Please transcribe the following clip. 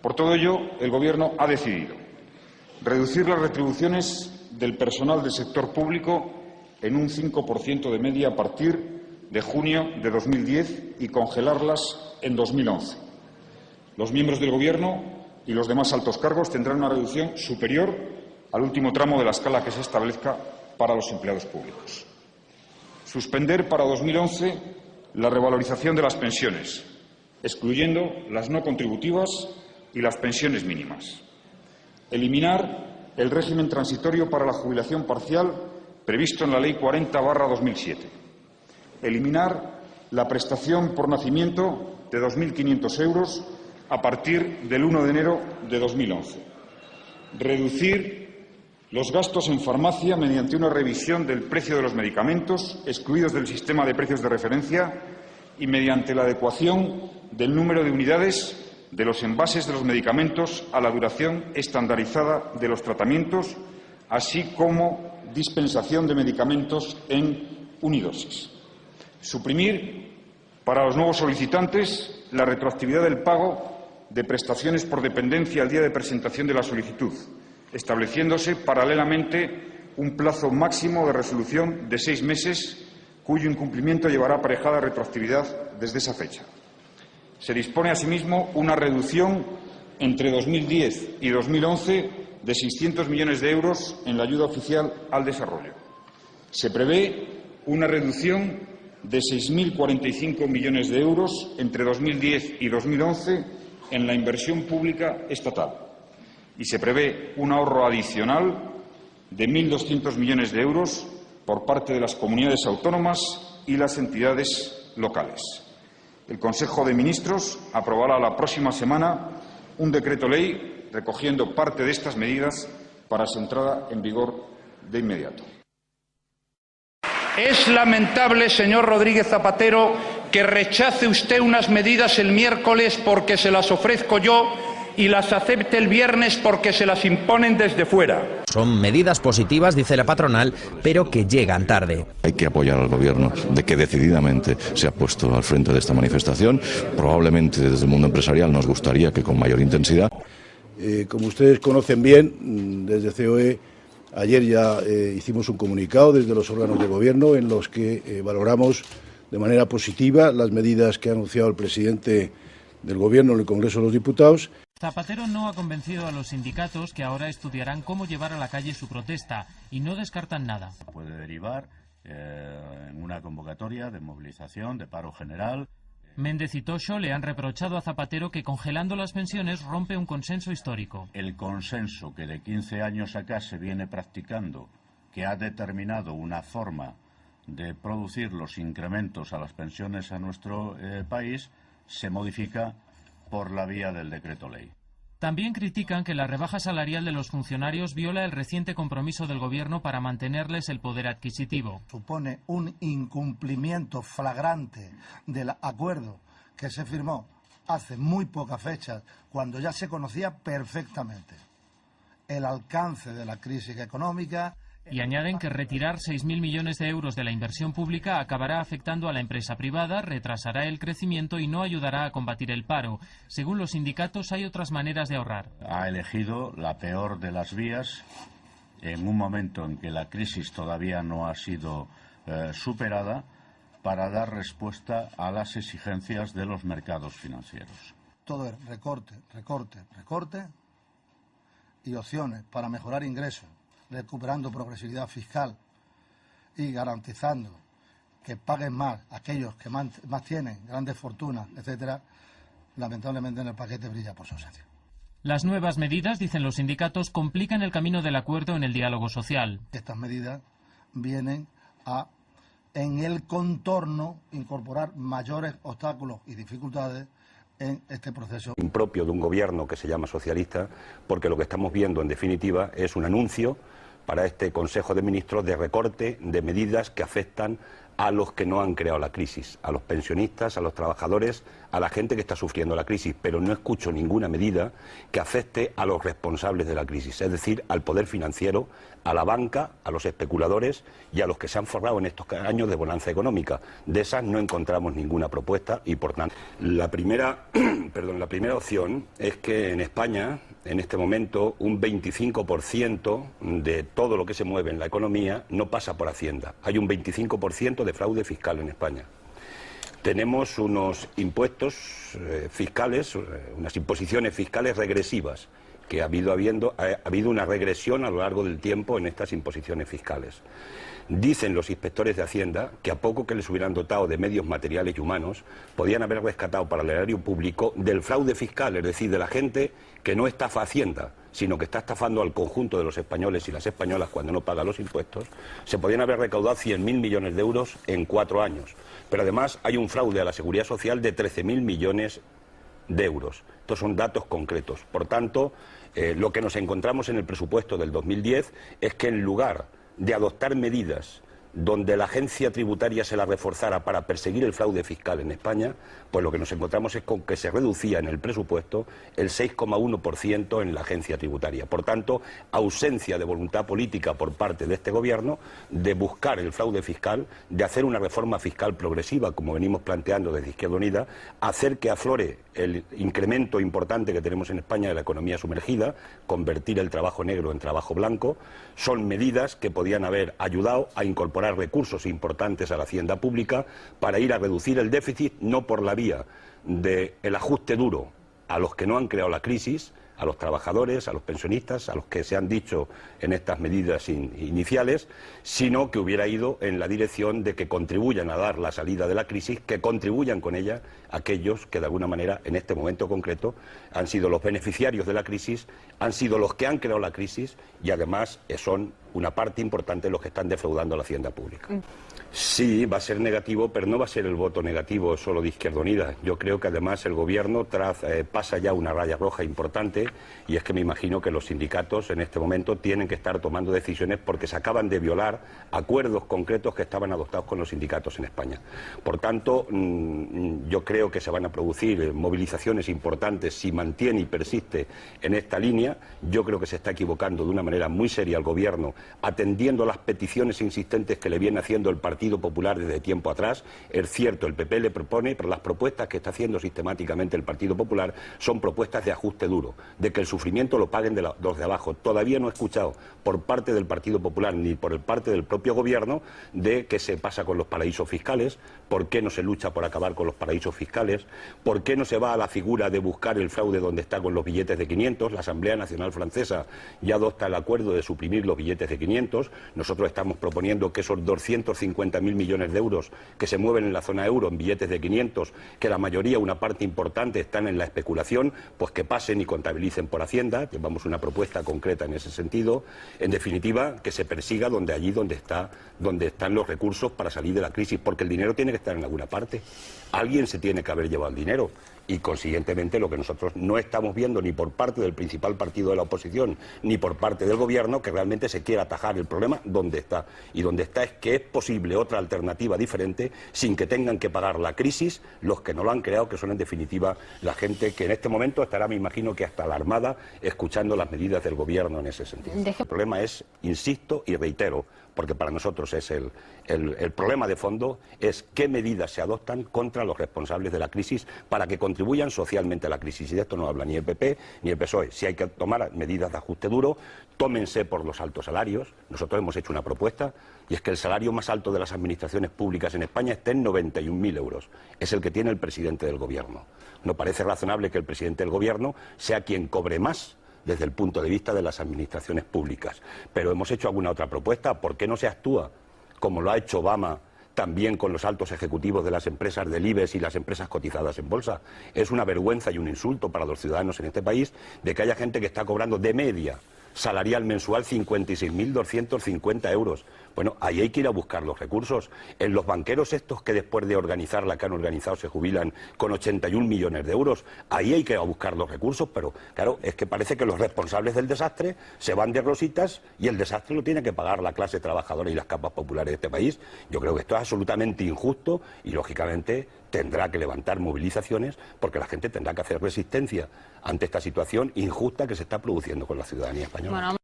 Por todo ello, el Gobierno ha decidido reducir las retribuciones del personal del sector público en un 5% de media a partir de junio de 2010 y congelarlas en 2011. Los miembros del Gobierno y los demás altos cargos tendrán una reducción superior al último tramo de la escala que se establezca para los empleados públicos. Suspender para 2011 la revalorización de las pensiones, excluyendo las no contributivas y las pensiones mínimas. Eliminar el régimen transitorio para la jubilación parcial previsto en la Ley 40/2007. Eliminar la prestación por nacimiento de 2.500 euros a partir del 1 de enero de 2011. Reducir los gastos en farmacia mediante una revisión del precio de los medicamentos excluidos del sistema de precios de referencia y mediante la adecuación del número de unidades de los envases de los medicamentos a la duración estandarizada de los tratamientos, así como dispensación de medicamentos en unidosis. Suprimir para los nuevos solicitantes la retroactividad del pago de prestaciones por dependencia al día de presentación de la solicitud, estableciéndose paralelamente un plazo máximo de resolución de 6 meses, cuyo incumplimiento llevará aparejada retroactividad desde esa fecha. Se dispone asimismo una reducción entre 2010 y 2011 de 600 millones de euros en la ayuda oficial al desarrollo. Se prevé una reducción de 6.045 millones de euros entre 2010 y 2011 en la inversión pública estatal y se prevé un ahorro adicional de 1.200 millones de euros por parte de las comunidades autónomas y las entidades locales. El Consejo de Ministros aprobará la próxima semana un decreto-ley recogiendo parte de estas medidas para su entrada en vigor de inmediato. Es lamentable, señor Rodríguez Zapatero, que rechace usted unas medidas el miércoles porque se las ofrezco yo y las acepte el viernes porque se las imponen desde fuera. Son medidas positivas, dice la patronal, pero que llegan tarde. Hay que apoyar al Gobierno, de que decididamente se ha puesto al frente de esta manifestación. Probablemente desde el mundo empresarial nos gustaría que con mayor intensidad. Como ustedes conocen bien, desde COE ayer ya hicimos un comunicado desde los órganos de Gobierno en los que valoramos de manera positiva las medidas que ha anunciado el presidente del Gobierno en el Congreso de los Diputados. Zapatero no ha convencido a los sindicatos, que ahora estudiarán cómo llevar a la calle su protesta, y no descartan nada. Puede derivar en una convocatoria de movilización, de paro general. Méndez y Toxo le han reprochado a Zapatero que congelando las pensiones rompe un consenso histórico. El consenso que de 15 años acá se viene practicando, que ha determinado una forma de producir los incrementos a las pensiones a nuestro país, se modifica por la vía del decreto ley. También critican que la rebaja salarial de los funcionarios viola el reciente compromiso del Gobierno para mantenerles el poder adquisitivo. Supone un incumplimiento flagrante del acuerdo que se firmó hace muy pocas fechas, cuando ya se conocía perfectamente el alcance de la crisis económica. Y añaden que retirar 6.000 millones de euros de la inversión pública acabará afectando a la empresa privada, retrasará el crecimiento y no ayudará a combatir el paro. Según los sindicatos, hay otras maneras de ahorrar. Ha elegido la peor de las vías en un momento en que la crisis todavía no ha sido superada, para dar respuesta a las exigencias de los mercados financieros. Todo es recorte, recorte, recorte y opciones para mejorar ingresos, recuperando progresividad fiscal y garantizando que paguen más aquellos que más tienen, grandes fortunas, etcétera. Lamentablemente en el paquete brilla por su ausencia. Las nuevas medidas, dicen los sindicatos, complican el camino del acuerdo en el diálogo social. Estas medidas vienen a, en el contorno, incorporar mayores obstáculos y dificultades en este proceso. Impropio de un gobierno que se llama socialista, porque lo que estamos viendo en definitiva es un anuncio para este Consejo de Ministros de recorte de medidas que afectan a los que no han creado la crisis, a los pensionistas, a los trabajadores, a la gente que está sufriendo la crisis, pero no escucho ninguna medida que afecte a los responsables de la crisis, es decir, al poder financiero, a la banca, a los especuladores y a los que se han forrado en estos años de bonanza económica. De esas no encontramos ninguna propuesta y, por tanto, la primera opción es que en España, en este momento, un 25% de todo lo que se mueve en la economía no pasa por Hacienda. Hay un 25% de fraude fiscal en España. Tenemos unos impuestos fiscales, unas imposiciones fiscales regresivas, que ha habido una regresión a lo largo del tiempo en estas imposiciones fiscales. Dicen los inspectores de Hacienda que a poco que les hubieran dotado de medios materiales y humanos, podían haber rescatado para el erario público del fraude fiscal, es decir, de la gente que no estafa a Hacienda, sino que está estafando al conjunto de los españoles y las españolas cuando no paga los impuestos, se podían haber recaudado 100.000 millones de euros en 4 años. Pero además hay un fraude a la Seguridad Social de 13.000 millones de euros. Estos son datos concretos. Por tanto, lo que nos encontramos en el presupuesto del 2010 es que en lugar de adoptar medidas donde la agencia tributaria se la reforzara para perseguir el fraude fiscal en España, pues lo que nos encontramos es con que se reducía en el presupuesto el 6,1% en la agencia tributaria. Por tanto, ausencia de voluntad política por parte de este Gobierno de buscar el fraude fiscal, de hacer una reforma fiscal progresiva, como venimos planteando desde Izquierda Unida, hacer que aflore el incremento importante que tenemos en España de la economía sumergida, convertir el trabajo negro en trabajo blanco. Son medidas que podían haber ayudado a incorporar recursos importantes a la hacienda pública para ir a reducir el déficit, no por la vía del ajuste duro a los que no han creado la crisis, a los trabajadores, a los pensionistas, a los que se han dicho en estas medidas iniciales, sino que hubiera ido en la dirección de que contribuyan a dar la salida de la crisis, que contribuyan con ella aquellos que de alguna manera en este momento concreto han sido los beneficiarios de la crisis, han sido los que han creado la crisis y además son una parte importante los que están defraudando a la hacienda pública. Sí, va a ser negativo, pero no va a ser el voto negativo solo de Izquierda Unida. Yo creo que además el Gobierno pasa ya una raya roja importante y es que me imagino que los sindicatos en este momento tienen que estar tomando decisiones porque se acaban de violar acuerdos concretos que estaban adoptados con los sindicatos en España. Por tanto, yo creo que se van a producir movilizaciones importantes si mantiene y persiste en esta línea. Yo creo que se está equivocando de una manera muy seria el Gobierno, atendiendo las peticiones insistentes que le viene haciendo el Partido Popular desde tiempo atrás. Es cierto, el PP le propone, pero las propuestas que está haciendo sistemáticamente el Partido Popular son propuestas de ajuste duro, de que el sufrimiento lo paguen los de abajo. Todavía no he escuchado por parte del Partido Popular ni por parte del propio Gobierno de qué se pasa con los paraísos fiscales, por qué no se lucha por acabar con los paraísos fiscales, por qué no se va a la figura de buscar el fraude donde está con los billetes de 500. La Asamblea Nacional Francesa ya adopta el acuerdo de suprimir los billetes de 500. Nosotros estamos proponiendo que esos 250.000 millones de euros que se mueven en la zona euro en billetes de 500, que la mayoría, una parte importante, están en la especulación, pues que pasen y contabilicen por Hacienda. Llevamos una propuesta concreta en ese sentido. En definitiva, que se persiga donde están los recursos para salir de la crisis, porque el dinero tiene que estar en alguna parte. Alguien se tiene que haber llevado el dinero. Y, consiguientemente, lo que nosotros no estamos viendo ni por parte del principal partido de la oposición ni por parte del Gobierno, que realmente se quiera atajar el problema donde está. Y donde está es que es posible otra alternativa diferente sin que tengan que pagar la crisis los que no lo han creado, que son en definitiva la gente que en este momento estará, me imagino, que hasta la Armada escuchando las medidas del Gobierno en ese sentido. El problema es, insisto y reitero, porque para nosotros es el problema de fondo, es qué medidas se adoptan contra los responsables de la crisis para que contribuyan socialmente a la crisis. Y de esto no habla ni el PP ni el PSOE. Si hay que tomar medidas de ajuste duro, tómense por los altos salarios. Nosotros hemos hecho una propuesta y es que el salario más alto de las administraciones públicas en España esté en 91.000 euros. Es el que tiene el presidente del Gobierno. No parece razonable que el presidente del Gobierno sea quien cobre más desde el punto de vista de las administraciones públicas. Pero hemos hecho alguna otra propuesta. ¿Por qué no se actúa como lo ha hecho Obama también con los altos ejecutivos de las empresas del IBEX y las empresas cotizadas en bolsa? Es una vergüenza y un insulto para los ciudadanos en este país de que haya gente que está cobrando de media salarial mensual 56.250 euros. Bueno, ahí hay que ir a buscar los recursos. En los banqueros estos que después de organizar la que han organizado se jubilan con 81 millones de euros, ahí hay que ir a buscar los recursos, pero claro, es que parece que los responsables del desastre se van de rositas y el desastre lo tiene que pagar la clase trabajadora y las capas populares de este país. Yo creo que esto es absolutamente injusto y, lógicamente, tendrá que levantar movilizaciones porque la gente tendrá que hacer resistencia ante esta situación injusta que se está produciendo con la ciudadanía española. Bueno,